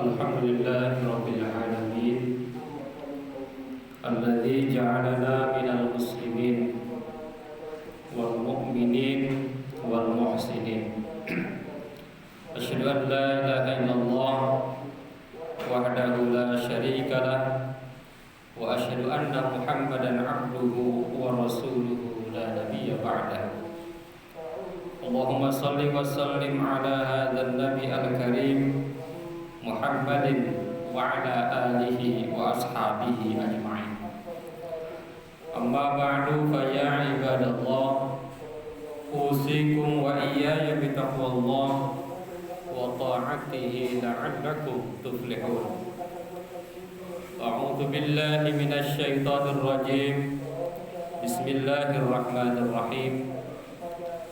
Alhamdulillahi Rabbil Alamin Alladzi ja'alana minal muslimin wal mu'minin wal muhsinin. Asyhadu an la ilaha illallah wahdahu la syarika lah wa asyhadu anna Muhammadan abduhu wa rasuluhu la nabiyya ba'dahu. Allahumma salli wa sallim ala hadzal nabi al-karim Muhammadin wa ala alihi wa ashabihi ajma'in. Amma ba'du fa ya ibadallah, usikum wa iyaya bitaqwallah wa ta'atihi la'allakum tuflihun. A'udzu billahi minasy syaithanir rajim. Bismillahirrahmanirrahim.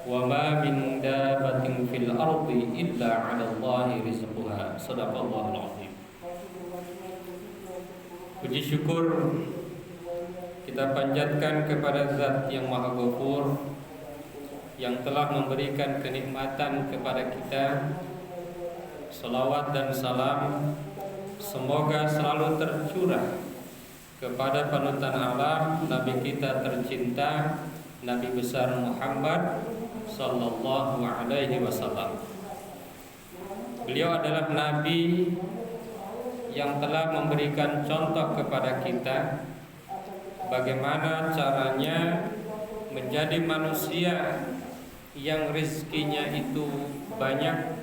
Wa ma min dabbatin fil ardi illa 'ala Allahi rizquha. Shadaqallahul 'azim. Puji syukur kita panjatkan kepada Zat yang Maha Ghafur yang telah memberikan kenikmatan kepada kita. Salawat dan salam semoga selalu tercurah kepada panutan alam, Nabi kita tercinta, Nabi besar Muhammad sallallahu alaihi wasallam. Beliau adalah nabi yang telah memberikan contoh kepada kita bagaimana caranya menjadi manusia yang rizkinya itu banyak,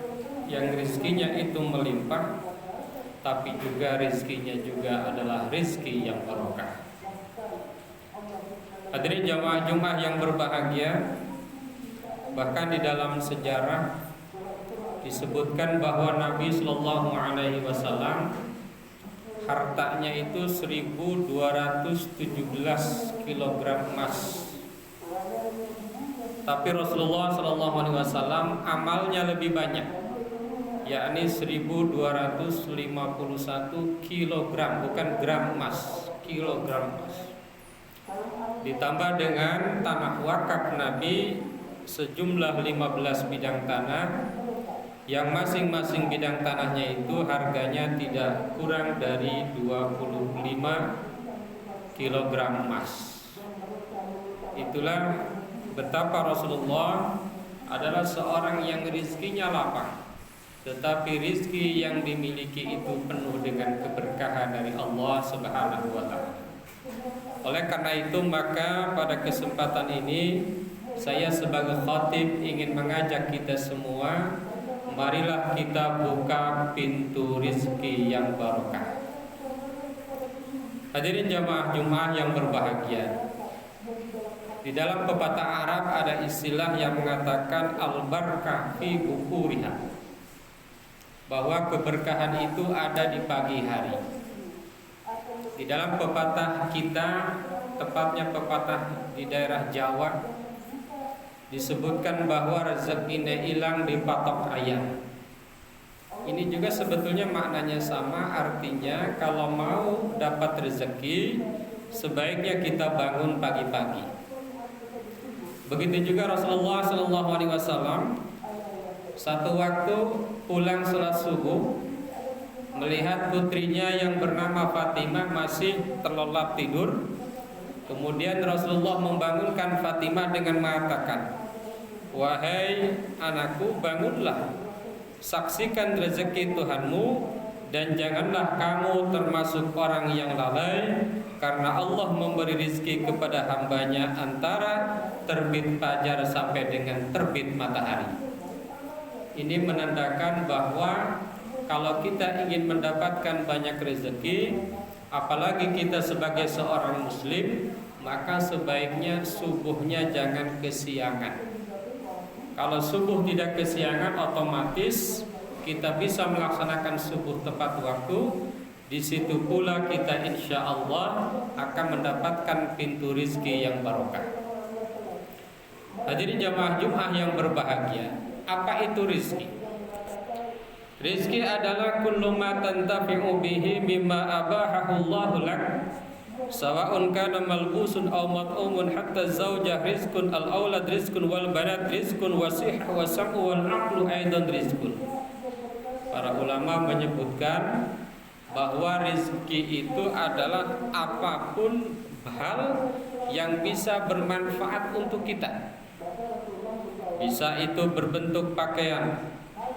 yang rizkinya itu melimpah, tapi juga rizkinya juga adalah rizki yang barokah. Hadirin jamaah Jumat yang berbahagia, bahkan di dalam sejarah disebutkan bahwa Nabi Shallallahu Alaihi Wasallam hartanya itu 1217 kg emas. Tapi Rasulullah Shallallahu Alaihi Wasallam amalnya lebih banyak, yakni 1251 kg, bukan gram emas, kilogram emas. Ditambah dengan tanah wakaf Nabi sejumlah 15 bidang tanah, yang masing-masing bidang tanahnya itu harganya tidak kurang dari 25 kg emas. Itulah betapa Rasulullah adalah seorang yang rizkinya lapang, tetapi rizki yang dimiliki itu penuh dengan keberkahan dari Allah Subhanahu wa ta'ala. Oleh karena itu, maka pada kesempatan ini saya sebagai khatib ingin mengajak kita semua, marilah kita buka pintu rizki yang barokah. Hadirin jamaah Jumat yang berbahagia, di dalam pepatah Arab ada istilah yang mengatakan al-barakah fi bukuriha, bahwa keberkahan itu ada di pagi hari. Di dalam pepatah kita, tepatnya pepatah di daerah Jawa, disebutkan bahwa rezekinya hilang dipatok ayam. Ini juga sebetulnya maknanya sama, artinya kalau mau dapat rezeki sebaiknya kita bangun pagi-pagi. Begitu juga Rasulullah SAW satu waktu pulang salat subuh, melihat putrinya yang bernama Fatimah masih terlelap tidur. Kemudian Rasulullah membangunkan Fatimah dengan mengatakan, "Wahai anakku, bangunlah, saksikan rezeki Tuhanmu, dan janganlah kamu termasuk orang yang lalai, karena Allah memberi rezeki kepada hambanya antara terbit fajar sampai dengan terbit matahari." Ini menandakan bahwa kalau kita ingin mendapatkan banyak rezeki, apalagi kita sebagai seorang muslim, maka sebaiknya subuhnya jangan kesiangan. Kalau subuh tidak kesiangan, otomatis kita bisa melaksanakan subuh tepat waktu. Di situ pula kita insya Allah akan mendapatkan pintu rizki yang barokah. Hadirin jamaah Jumat yang berbahagia, apa itu rizki? Rizki adalah kullu ma tantafi'u bihi mimma abahahu Allahu lak, sawa'un kana malbusun aw mat'umun, hatta zaujah rizqun, al-aulad rizqun, wal banat rizqun, wa sihha wa sam'u wal aqlu aidan rizqun. Para ulama menyebutkan bahwa rezeki itu adalah apapun hal yang bisa bermanfaat untuk kita. Bisa itu berbentuk pakaian,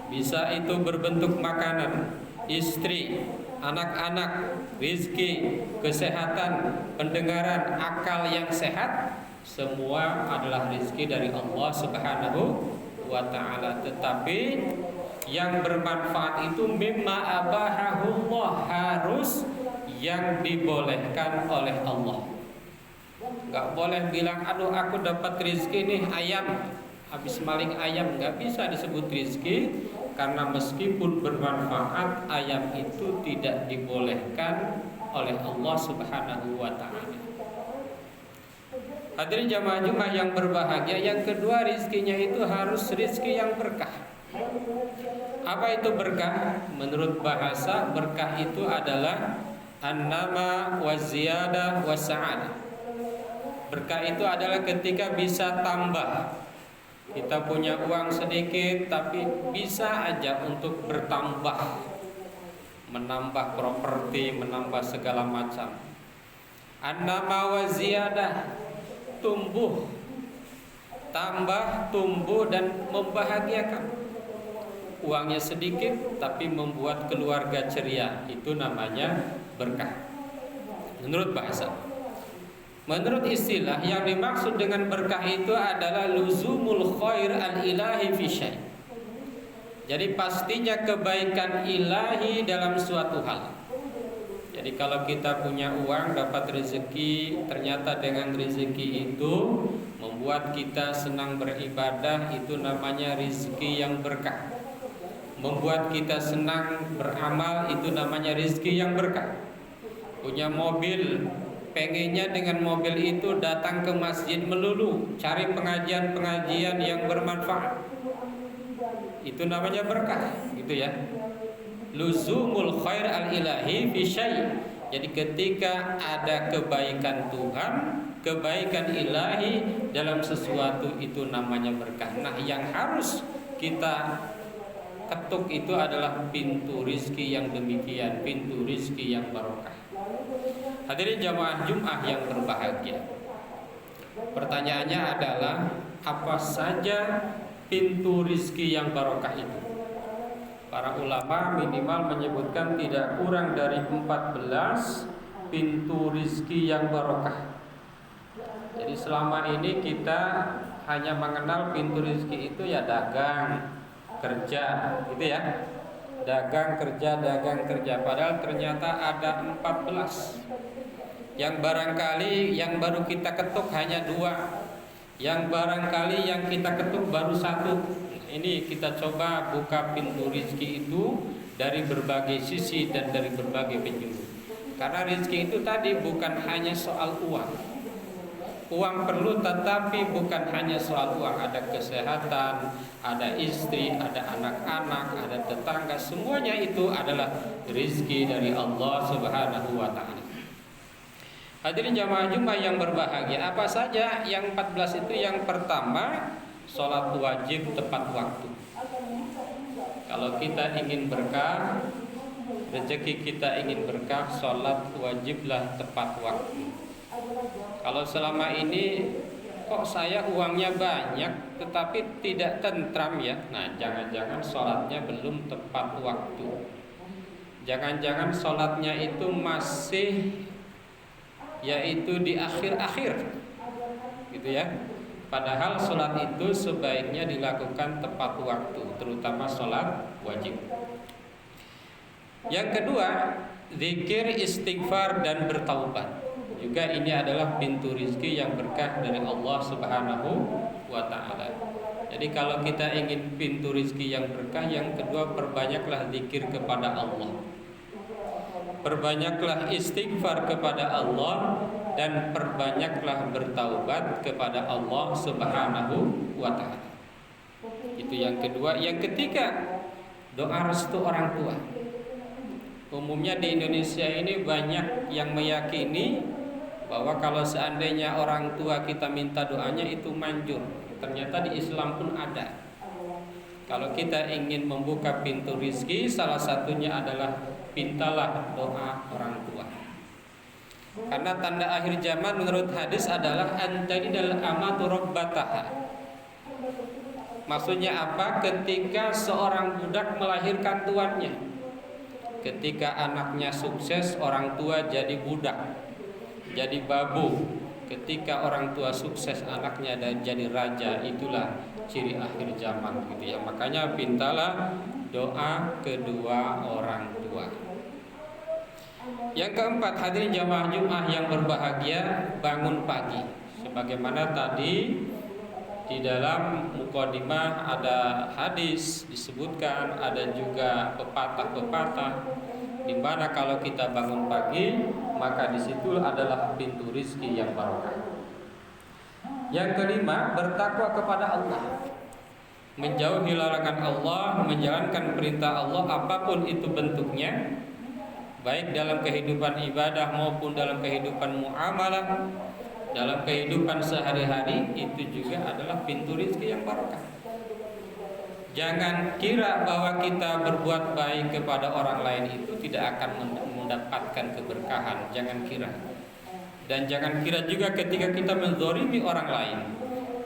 bisa itu berbentuk makanan, istri, anak-anak, rezeki, kesehatan, pendengaran, akal yang sehat, semua adalah rezeki dari Allah Subhanahu wa ta'ala. Tetapi yang bermanfaat itu mimma abahahullah, harus yang dibolehkan oleh Allah. Gak boleh bilang, aduh aku dapat rezeki nih ayam, habis maling ayam, gak bisa disebut rezeki. Karena meskipun bermanfaat, ayam itu tidak dibolehkan oleh Allah Subhanahu wa ta'ala. Hadirin jamaah Jumat yang berbahagia, yang kedua rizkinya itu harus rizki yang berkah. Apa itu berkah? Menurut bahasa, berkah itu adalah an-nama wa ziyadah wa sa'adah. Berkah itu adalah ketika bisa tambah. Kita punya uang sedikit tapi bisa aja untuk bertambah, menambah properti, menambah segala macam. An-nama wa ziyadah, tumbuh, tambah, tumbuh dan membahagiakan. Uangnya sedikit tapi membuat keluarga ceria, itu namanya berkah menurut bahasa. Menurut istilah, yang dimaksud dengan berkah itu adalah luzumul khair al-ilahi fi syai'. Jadi pastinya kebaikan ilahi dalam suatu hal. Jadi kalau kita punya uang, dapat rezeki, ternyata dengan rezeki itu membuat kita senang beribadah, itu namanya rezeki yang berkah. Membuat kita senang beramal, itu namanya rezeki yang berkah. Punya mobil, pengennya dengan mobil itu datang ke masjid melulu, cari pengajian-pengajian yang bermanfaat, itu namanya berkah, gitu ya. Luzumul khair al-ilahi fi syai'. Jadi ketika ada kebaikan Tuhan, kebaikan ilahi dalam sesuatu, itu namanya berkah. Nah, yang harus kita ketuk itu adalah pintu rizki yang demikian, pintu rizki yang barokah. Hadirin jamaah Jumat yang berbahagia, pertanyaannya adalah, apa saja pintu rizki yang barokah itu? Para ulama minimal menyebutkan tidak kurang dari 14 pintu rizki yang barokah. Jadi selama ini kita hanya mengenal pintu rizki itu ya dagang, kerja, gitu ya. Dagang kerja, dagang kerja. Padahal ternyata ada 14. Yang barangkali yang baru kita ketuk hanya 2. Yang barangkali yang kita ketuk baru 1. Ini kita coba buka pintu rizki itu dari berbagai sisi dan dari berbagai penjuru. Karena rizki itu tadi bukan hanya soal uang. Uang perlu, tetapi bukan hanya soal uang. Ada kesehatan, ada istri, ada anak-anak, ada tetangga. Semuanya itu adalah rizki dari Allah Subhanahu wa ta'ala. Hadirin jamaah Jumat yang berbahagia, apa saja yang 14 itu? Yang pertama, sholat wajib tepat waktu. Kalau kita ingin berkah, rezeki kita ingin berkah, sholat wajiblah tepat waktu. Kalau selama ini kok saya uangnya banyak tetapi tidak tentram ya, nah jangan-jangan sholatnya belum tepat waktu. Jangan-jangan sholatnya itu masih yaitu di akhir-akhir, gitu ya. Padahal sholat itu sebaiknya dilakukan tepat waktu, terutama sholat wajib. Yang kedua, zikir, istighfar dan bertaubat. Juga ini adalah pintu rizki yang berkah dari Allah Subhanahu wa ta'ala. Jadi kalau kita ingin pintu rizki yang berkah, yang kedua, perbanyaklah zikir kepada Allah, perbanyaklah istighfar kepada Allah, dan perbanyaklah bertaubat kepada Allah Subhanahu wa ta'ala. Itu yang kedua. Yang ketiga, doa restu orang tua. Umumnya di Indonesia ini banyak yang meyakini bahwa kalau seandainya orang tua kita minta doanya itu manjur. Ternyata di Islam pun ada. Kalau kita ingin membuka pintu rizki, salah satunya adalah pintalah doa orang tua. Karena tanda akhir zaman menurut hadis adalah antalidal amatu rabbataha. Maksudnya apa? Ketika seorang budak melahirkan tuannya. Ketika anaknya sukses, orang tua jadi budak, jadi babu. Ketika orang tua sukses, anaknya dan jadi raja. Itulah ciri akhir zaman gitu ya. Makanya pintalah doa kedua orang tua. Yang keempat, hadirin jamaah Jumat yang berbahagia, bangun pagi. Sebagaimana tadi di dalam mukadimah ada hadis disebutkan, ada juga pepatah-pepatah di mana kalau kita bangun pagi, maka di situ adalah pintu rizki yang barokah. Yang kelima, bertakwa kepada Allah, menjauhi larangan Allah, menjalankan perintah Allah apapun itu bentuknya, baik dalam kehidupan ibadah maupun dalam kehidupan muamalah, dalam kehidupan sehari-hari. Itu juga adalah pintu rizki yang barokah. Jangan kira bahwa kita berbuat baik kepada orang lain itu tidak akan mendapatkan keberkahan. Jangan kira. Dan jangan kira juga ketika kita menzalimi orang lain,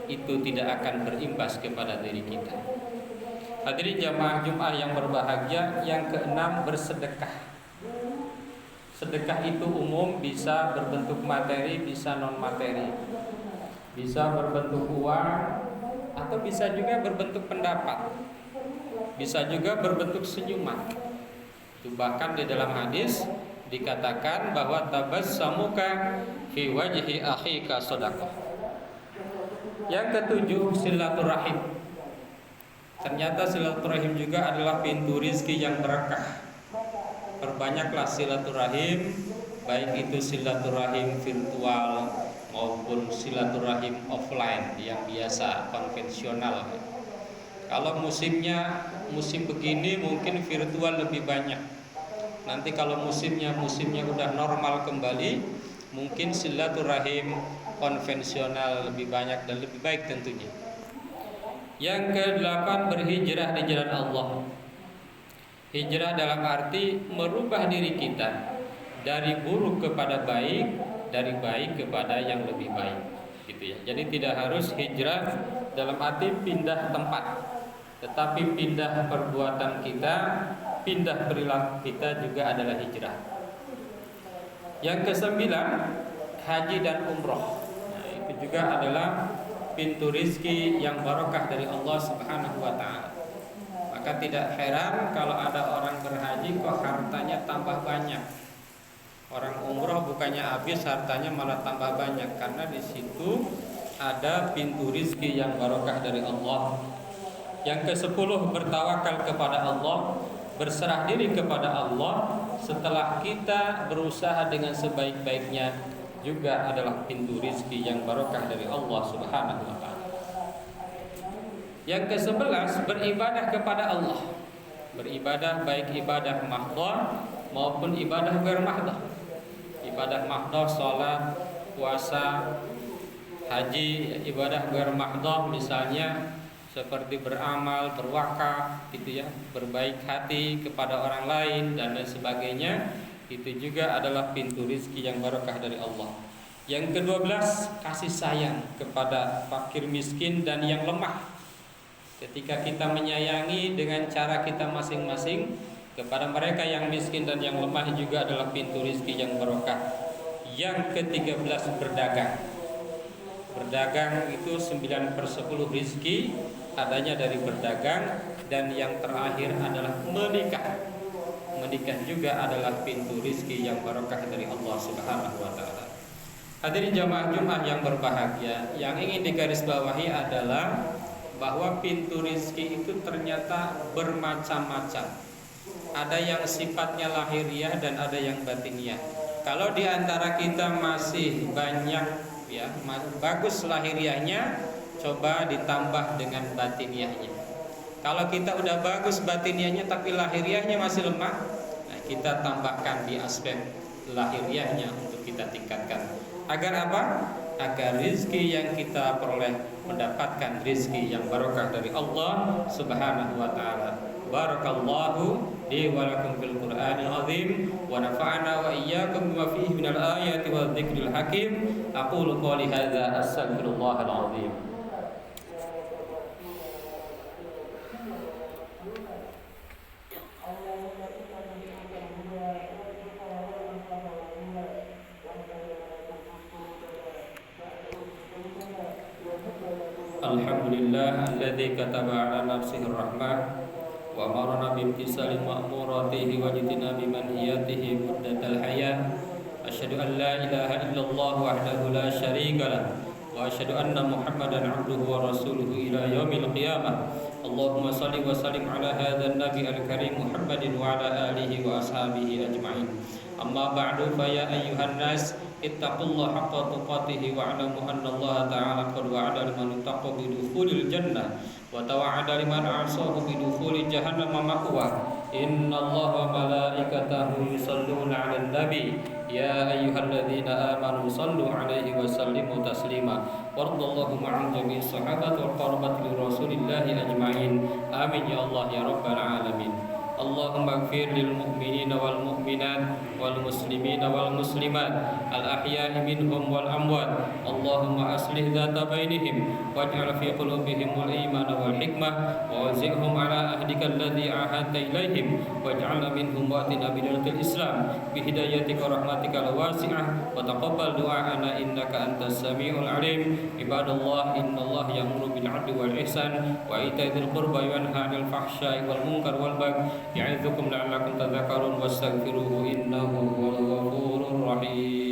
itu tidak akan berimbas kepada diri kita. Hadirin jamaah Jumat yang berbahagia, yang keenam, bersedekah. Sedekah itu umum, bisa berbentuk materi, bisa non materi, bisa berbentuk uang, atau bisa juga berbentuk pendapat, bisa juga berbentuk senyuman. Itu bahkan di dalam hadis dikatakan bahwa tabassamuka fi wajhi akhika shadaqah. Yang ketujuh, silaturahim. Ternyata silaturahim juga adalah pintu rizki yang berkah. Perbanyaklah silaturahim, baik itu silaturahim virtual maupun silaturahim offline yang biasa konvensional. Kalau musimnya musim begini mungkin virtual lebih banyak. Nanti kalau musimnya udah normal kembali, mungkin silaturahim konvensional lebih banyak dan lebih baik tentunya. Yang kedelapan, berhijrah di jalan Allah. Hijrah dalam arti merubah diri kita dari buruk kepada baik, dari baik kepada yang lebih baik, gitu ya. Jadi tidak harus hijrah dalam arti pindah tempat, tetapi pindah perbuatan kita, pindah perilaku kita juga adalah hijrah. Yang kesembilan, haji dan umroh. Nah, itu juga adalah pintu rizki yang barokah dari Allah Subhanahu wa ta'ala. Maka tidak heran kalau ada orang berhaji kok hartanya tambah banyak. Orang umroh bukannya habis, hartanya malah tambah banyak, karena di situ ada pintu rizki yang barokah dari Allah. Yang ke-10, bertawakal kepada Allah, berserah diri kepada Allah setelah kita berusaha dengan sebaik-baiknya, juga adalah pintu rizki yang barokah dari Allah Subhanahu wa ta'ala. Yang ke-11, beribadah kepada Allah. Beribadah baik ibadah mahdhah maupun ibadah ghair mahdhah. Ibadah mahdhah salat, puasa, haji. Ibadah ghair mahdhah misalnya seperti beramal, berwakaf, gitu ya, berbaik hati kepada orang lain dan lain sebagainya. Itu juga adalah pintu rizki yang barokah dari Allah. Yang ke-12, kasih sayang kepada fakir miskin dan yang lemah. Ketika kita menyayangi dengan cara kita masing-masing kepada mereka yang miskin dan yang lemah, juga adalah pintu rizki yang barokah. Yang ke-13, berdagang. Berdagang itu 9/10 rizki adanya dari berdagang. Dan yang terakhir adalah menikah. Menikah juga adalah pintu rizki yang barokah dari Allah Subhanahu wa ta'ala. Hadirin jamaah Jumat yang berbahagia, yang ingin digarisbawahi adalah bahwa pintu rizki itu ternyata bermacam-macam. Ada yang sifatnya lahiriah dan ada yang batiniah. Kalau di antara kita masih banyak ya bagus lahiriahnya, coba ditambah dengan batiniahnya. Kalau kita udah bagus batiniahnya tapi lahiriahnya masih lemah, nah kita tambahkan di aspek lahiriahnya untuk kita tingkatkan. Agar apa? agar rizki yang kita peroleh mendapatkan rizki yang barokah dari Allah Subhanahu wa taala. Barakallahu li wa lakum fil Qur'anil azim wa nafa'ana wa iyyakum bima fihi minal ayati wa dzikril hakim. Aqulu qouli hadza astaghfirullahal azim. Alhamdulillah alladzi kataba ala nafsihi rahmah wa amarna bi imtisali ma'muratihi wa jitinabi manhiyatihi muddatal hayat. Asyhadu an la ilaha illallah wahdahu la syarika lah wa asyhadu anna Muhammadan abduhu wa rasuluhu ila yaumil qiyamah. Allahumma salli wa sallim ala hadzal nabi al-karim Muhammadin wa ala alihi wa ashabihi ajma'in. Amma ba'du fa ya ayyuhan nas ittaqullaha haqqa tuqatih wa 'alamu anna Allah ta'ala qad wa'ada liman ittaqa bi dukhulil jannah wa tawa'ada liman 'asahu bi dukhuli jahannam ma'wa. Innallaha wa malaikatahu yusholluna 'alan nabi ya ayyuhalladzina amanu shallu 'alaihi wa sallimu taslima. Wardallahu ma'an jami'i sahabati wal qarabat li rasulillahi ajma'in. Amin ya Allah ya rabbal alamin. Allahumma ighfir lil mu'minina wal mu'minat wal muslimina wal muslimat al ahya'i minhum wal amwat. Allahumma aslih dhata bainihim waj'al fi qulubihim al iman wal hikmah wa wazihum ala ahdika alladhi ahadta ilaihim waj'alna minhum wa'tina bidalatil islam bi hidayatika rahmatika al wasi'ah wa taqabbal du'ana innaka antas samiul alim. Ibadallah innallaha ya'muru bil 'adli wal ihsan wa ita'i dzil qurba wa yanha 'anil fahsya'i wal munkar wal baghi ya'idukum la'allakum tadhakkarun wastaghfiruhu innahu huwal ghafurur rahim.